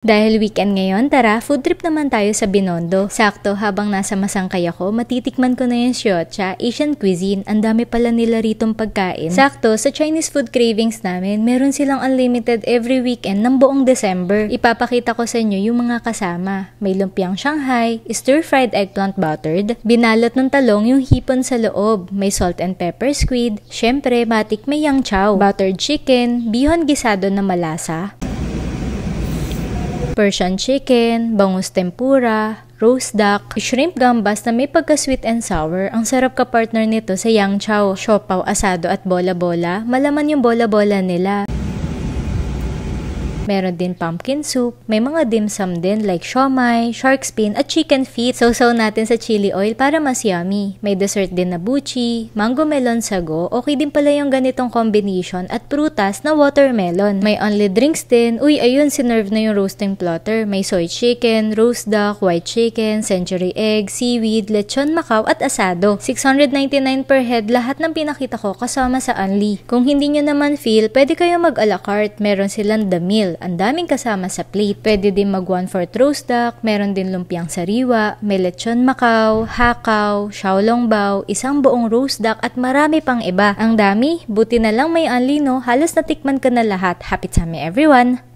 Dahil weekend ngayon, tara, food trip naman tayo sa Binondo. Sakto, habang nasa Masangkay ako, matitikman ko na yung Xiocha, Asian cuisine. Ang dami pala nila ritong pagkain. Sakto, sa Chinese food cravings namin, meron silang unlimited every weekend ng buong December. Ipapakita ko sa inyo yung mga kasama. May lumpiang Shanghai, stir-fried eggplant buttered, binalot ng talong yung hipon sa loob, may salt and pepper squid, syempre, matik may yang chow, buttered chicken, bihon gisado na malasa, Persian chicken, bangus tempura, roast duck, shrimp gambas na may pagka-sweet and sour. Ang sarap ka-partner nito sa yang chow, siopaw, asado at bola-bola. Malaman yung bola-bola nila. Meron din pumpkin soup, may mga dim sum din like siomai, shark fin at chicken feet. Sausaw natin sa chili oil para mas yummy. May dessert din na buchi, mango melon sago, okay din pala yung ganitong combination at prutas na watermelon. May only drinks din. Uy, ayun, sinerve na yung roasting platter. May soy chicken, roast duck, white chicken, century egg, seaweed, lechon macao at asado. 699 per head, lahat ng pinakita ko kasama sa only. Kung hindi nyo naman feel, pwede kayo mag a la carte. Meron silang the meal. Ang daming kasama sa plate. Pwede din mag 1/4 roast duck, meron din lumpiang sariwa, may lechon macao, hakaw, xiaolongbao, isang buong roast duck at marami pang iba. Ang dami, buti na lang may only no, halos natikman ka na lahat. Happy tummy everyone!